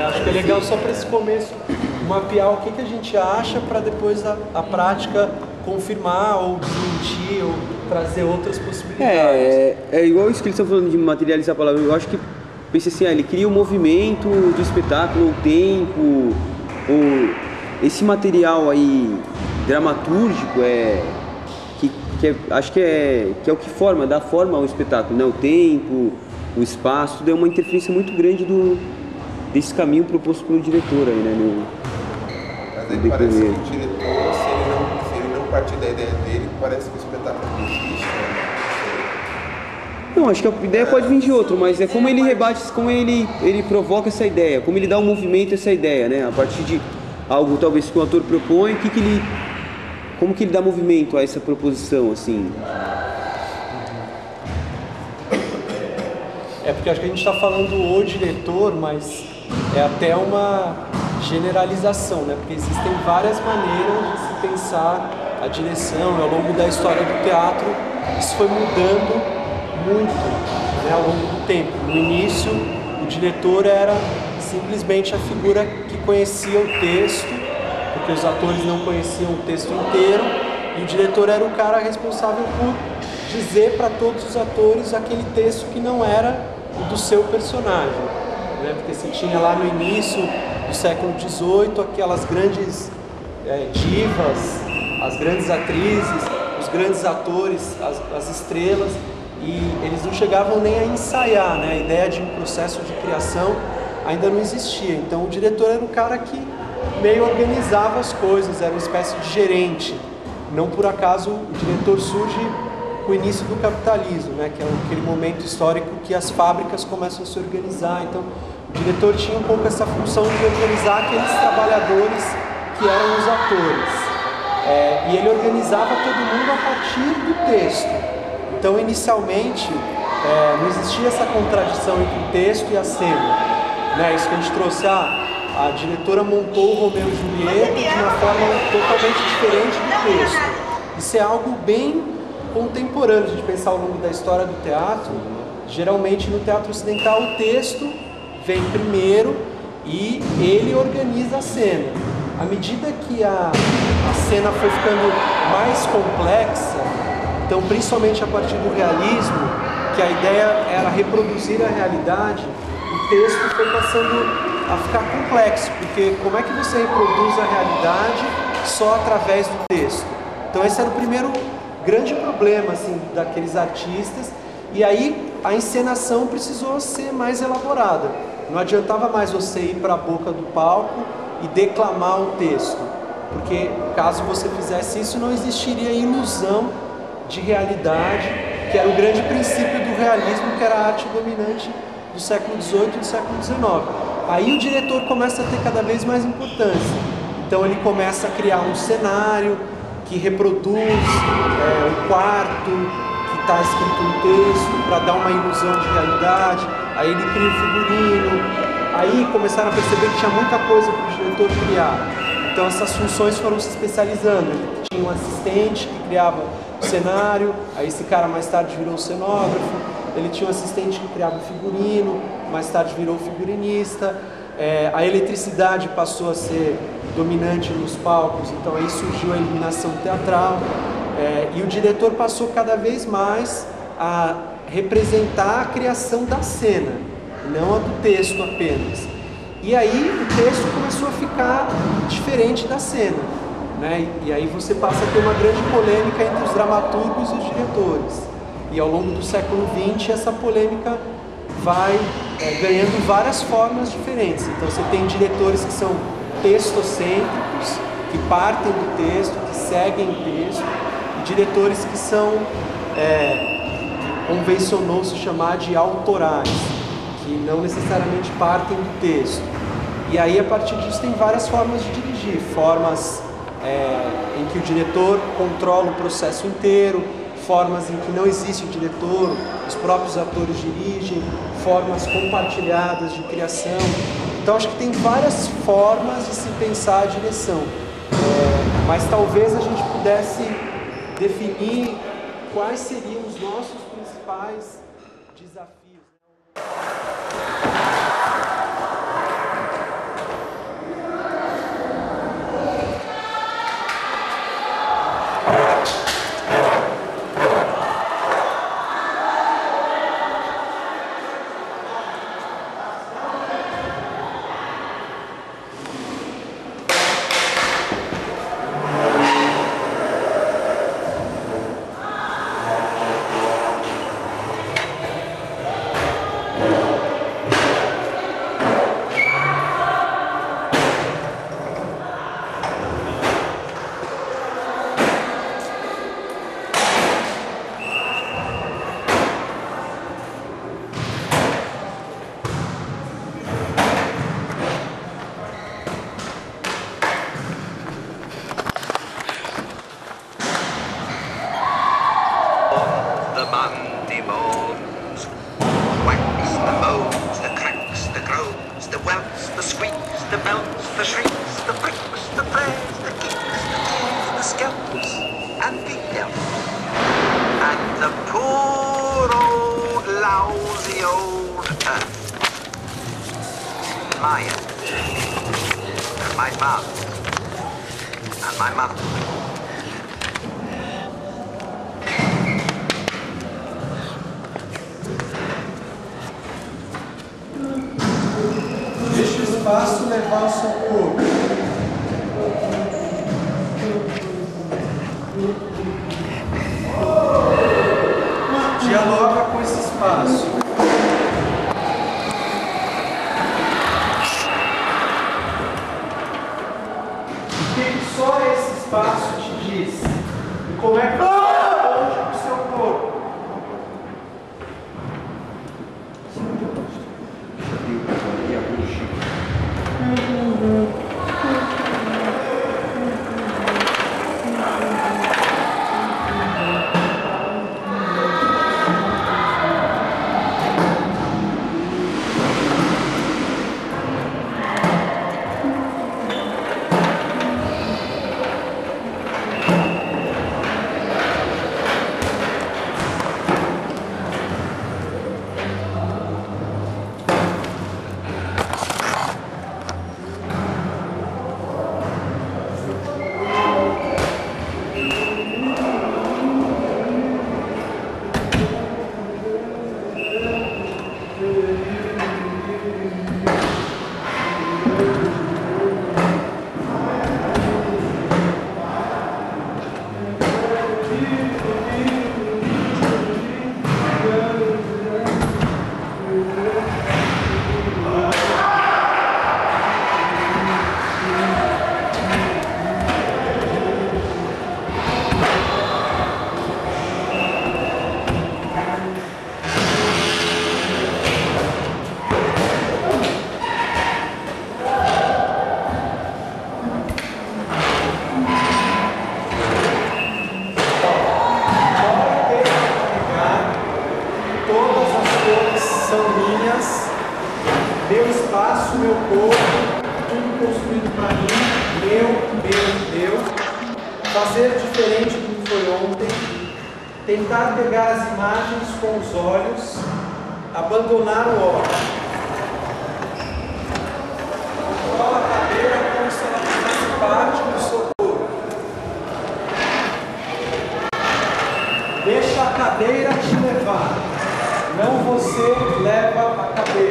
Acho que é legal só para esse começo mapear o que a gente acha para depois a prática confirmar ou desmentir ou trazer outras possibilidades. É igual isso que eles estão falando de materializar a palavra. Eu acho que, pense assim, ele cria o movimento do espetáculo, o tempo, esse material aí dramatúrgico acho que é o que dá forma ao espetáculo, né? O tempo, o espaço, tudo é uma interferência muito grande desse caminho proposto pelo diretor aí, né? Mas aí parece que o diretor, se ele não partir da ideia dele, parece que o espetáculo não existe, né? Não, acho que a ideia pode vir de outro, mas é como ele rebate, como ele provoca essa ideia, como ele dá um movimento a essa ideia, né? A partir de algo talvez que o ator propõe, como que ele dá movimento a essa proposição, assim? Porque acho que a gente está falando o diretor, mas é até uma generalização, né? Porque existem várias maneiras de se pensar a direção, e ao longo da história do teatro isso foi mudando muito, né, ao longo do tempo. No início, o diretor era simplesmente a figura que conhecia o texto, porque os atores não conheciam o texto inteiro, e o diretor era o cara responsável por dizer para todos os atores aquele texto que não era o do seu personagem, né? Porque você tinha lá no início do século XVIII aquelas grandes divas, as grandes atrizes, os grandes atores, as estrelas, e eles não chegavam nem a ensaiar, né? A ideia de um processo de criação ainda não existia. Então o diretor era o cara que meio organizava as coisas, era uma espécie de gerente. Não por acaso o diretor surge com o início do capitalismo, né? Que é aquele momento histórico que as fábricas começam a se organizar. Então o diretor tinha um pouco essa função de organizar aqueles trabalhadores que eram os atores. E ele organizava todo mundo a partir do texto. Então, inicialmente, não existia essa contradição entre o texto e a cena, né? Isso que a gente trouxe, a diretora montou o Romeu e Julieta de uma forma totalmente diferente do texto. Isso é algo bem contemporâneo, a gente pensar ao longo da história do teatro. Geralmente, no teatro ocidental, o texto vem primeiro e ele organiza a cena. À medida que a cena foi ficando mais complexa, então, principalmente a partir do realismo, que a ideia era reproduzir a realidade, o texto foi passando a ficar complexo, porque como é que você reproduz a realidade só através do texto? Então, esse era o primeiro grande problema, assim, daqueles artistas, e aí a encenação precisou ser mais elaborada. Não adiantava mais você ir para a boca do palco e declamar o texto, porque caso você fizesse isso, não existiria ilusão de realidade, que era o grande princípio do realismo, que era a arte dominante do século XVIII e do século XIX. Aí o diretor começa a ter cada vez mais importância. Então ele começa a criar um cenário que reproduz o quarto que está escrito no texto, para dar uma ilusão de realidade. Aí ele cria o figurino. Aí começaram a perceber que tinha muita coisa para o diretor criar. Então essas funções foram se especializando. Ele tinha um assistente que criava o cenário, aí esse cara mais tarde virou cenógrafo, ele tinha um assistente que criava o figurino, mais tarde virou figurinista, a eletricidade passou a ser dominante nos palcos, então aí surgiu a iluminação teatral, e o diretor passou cada vez mais a representar a criação da cena, não a do texto apenas. E aí o texto começou a ficar diferente da cena, né? E aí você passa a ter uma grande polêmica entre os dramaturgos e os diretores. E ao longo do século XX essa polêmica vai ganhando várias formas diferentes. Então você tem diretores que são textocêntricos, que partem do texto, que seguem o texto, e diretores que são, convencionou-se chamar de autorais, que não necessariamente partem do texto. E aí a partir disso tem várias formas de dirigir, formas em que o diretor controla o processo inteiro, formas em que não existe o diretor, os próprios atores dirigem, formas compartilhadas de criação. Então acho que tem várias formas de se pensar a direção, mas talvez a gente pudesse definir quais seriam os nossos principais desafios. welts, the squeaks, the belts, the shrieks, the bricks, the prayers, the kicks, the tears, the scalps, and the elves. And the poor old lousy old earth. My earth. And my father. And my mother. Deixa o espaço levar o seu corpo. Dialoga com esse espaço. O que só esse espaço te diz? E como é que você responde com o seu corpo? Meu espaço, meu corpo, tudo construído para mim, meu. Fazer diferente do que foi ontem. Tentar pegar as imagens com os olhos. Abandonar o óculos. Controla a cadeira como se ela fizesse parte do seu corpo. Deixa a cadeira te levar. Não você leva a cadeira.